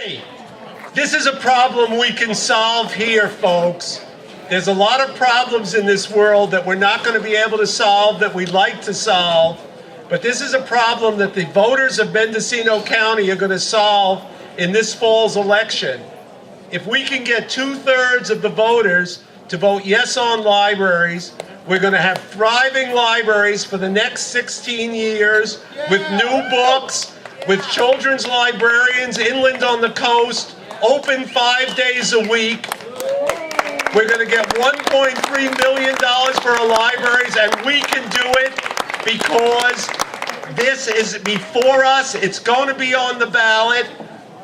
Hey, this is a problem we can solve here, folks. There's a lot of problems in this world that we're not going to be able to solve that we'd like to solve, but this is a problem that the voters of Mendocino County are going to solve in this fall's election. If we can get 2/3 of the voters to vote yes on libraries, we're going to have thriving libraries for the next 16 years with new books, with children's librarians inland on the coast, open 5 days a week. We're going to get $1.3 million for our libraries, and we can do it because this is before us. It's going to be on the ballot.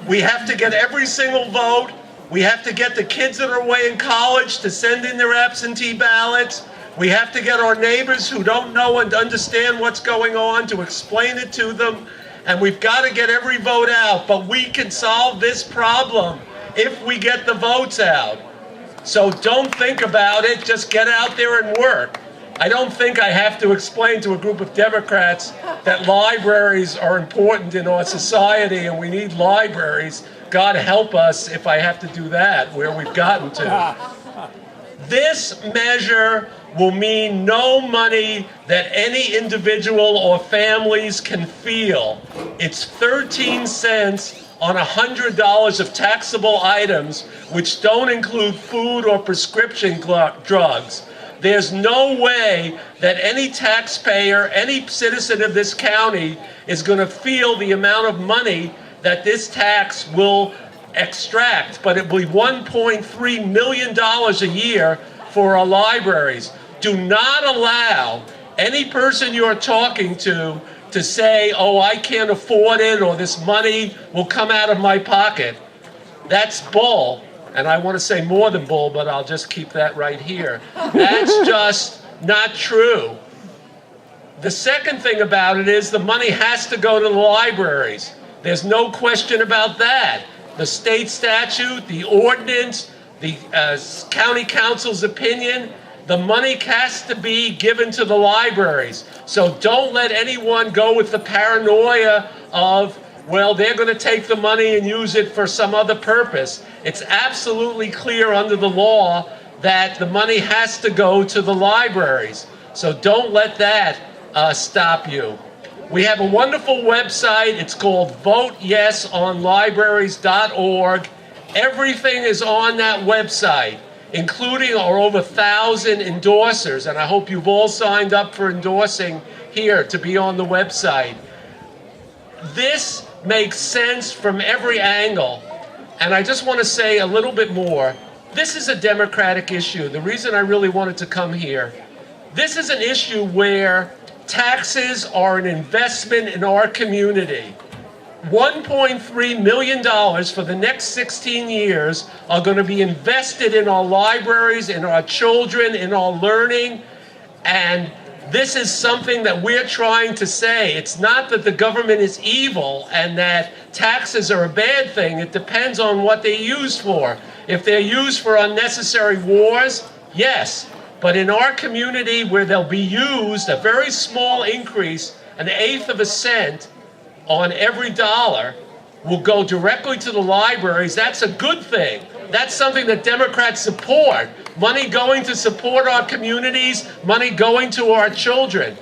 We have to get every single vote. We have to get the kids that are away in college to send in their absentee ballots. We have to get our neighbors who don't know and understand what's going on to explain it to them. And we've got to get every vote out. But we can solve this problem if we get the votes out. So don't think about it. Just get out there and work. I don't think I have to explain to a group of Democrats that libraries are important in our society and we need libraries. God help us if I have to do that, where we've gotten to. This measure will mean no money that any individual or families can feel. It's 13 cents on $100 of taxable items, which don't include food or prescription drugs. There's no way that any taxpayer, any citizen of this county is going to feel the amount of money that this tax will extract, but it will be $1.3 million a year for our libraries. Do not allow any person you're talking to say, oh, I can't afford it, or this money will come out of my pocket. That's bull. And I want to say more than bull, but I'll just keep that right here. That's just not true. The second thing about it is the money has to go to the libraries. There's no question about that. The state statute, the ordinance, the county council's opinion, the money has to be given to the libraries. So don't let anyone go with the paranoia of, well, they're going to take the money and use it for some other purpose. It's absolutely clear under the law that the money has to go to the libraries. So don't let that stop you. We have a wonderful website. It's called voteyesonlibraries.org. Everything is on that website, including our over 1,000 endorsers. And I hope you've all signed up for endorsing here to be on the website. This makes sense from every angle. And I just want to say a little bit more. This is a Democratic issue. The reason I really wanted to come here, this is an issue where taxes are an investment in our community. $1.3 million for the next 16 years are going to be invested in our libraries, in our children, in our learning. And this is something that we're trying to say. It's not that the government is evil and that taxes are a bad thing. It depends on what they're used for. If they're used for unnecessary wars, yes. But in our community where they'll be used, a very small increase, 1/8 of a cent on every dollar will go directly to the libraries. That's a good thing. That's something that Democrats support. Money going to support our communities, money going to our children.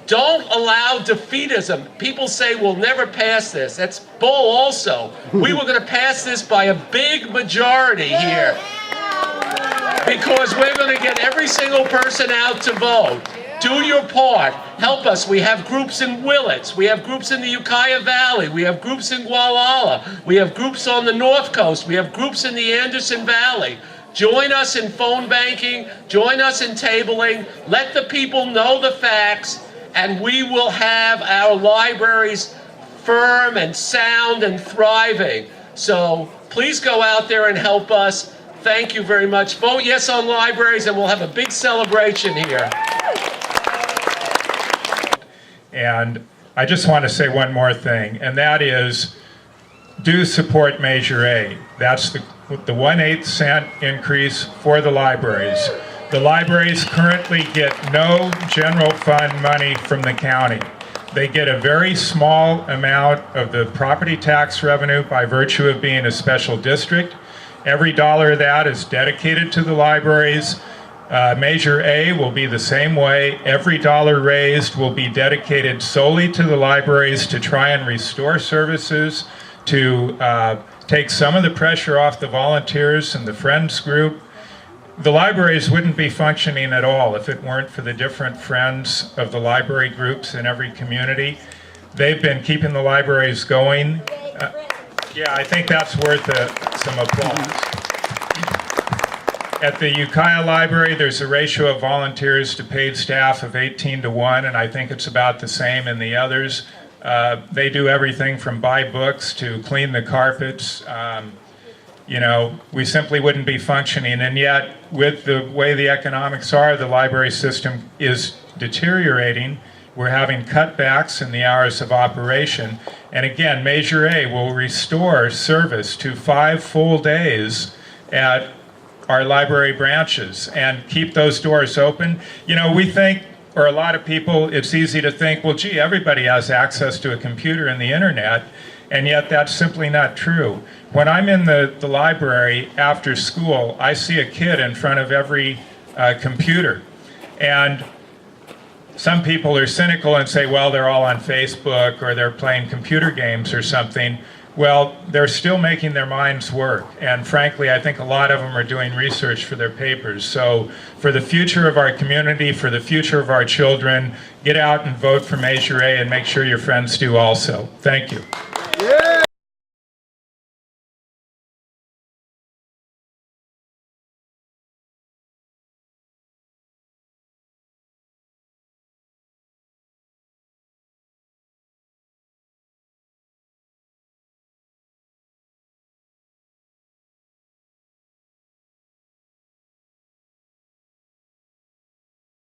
Don't allow defeatism. People say we'll never pass this. That's bull also. We were going to pass this by a big majority here because we're going to get every single person out to vote. Do your part. Help us. We have groups in Willits. We have groups in the Ukiah Valley. We have groups in Gualala. We have groups on the North Coast. We have groups in the Anderson Valley. Join us in phone banking. Join us in tabling. Let the people know the facts, and we will have our libraries firm and sound and thriving. So please go out there and help us. Thank you very much. Vote yes on libraries, and we'll have a big celebration here. And I just want to say one more thing, and that is, do support Measure A. That's the 1/8 cent increase for the libraries. The libraries currently get no general fund money from the county. They get a very small amount of the property tax revenue by virtue of being a special district. Every dollar of that is dedicated to the libraries. Measure A will be the same way. Every dollar raised will be dedicated solely to the libraries to try and restore services, to take some of the pressure off the volunteers and the Friends group. The libraries wouldn't be functioning at all if it weren't for the different friends of the library groups in every community. They've been keeping the libraries going. Yeah, I think that's worth some applause. At the Ukiah Library, there's a ratio of volunteers to paid staff of 18-1, and I think it's about the same in the others. They do everything from buy books to clean the carpets. You know, we simply wouldn't be functioning, and yet with the way the economics are, the library system is deteriorating. We're having cutbacks in the hours of operation, and again, Measure A will restore service to 5 full days at our library branches and keep those doors open. You know, we think, or a lot of people, it's easy to think, well, gee, everybody has access to a computer and the internet, and yet that's simply not true. When I'm in the library after school, I see a kid in front of every computer. And some people are cynical and say, well, they're all on Facebook or they're playing computer games or something. Well, they're still making their minds work. And frankly, I think a lot of them are doing research for their papers. So for the future of our community, for the future of our children, get out and vote for Measure A and make sure your friends do also. Thank you. Yeah!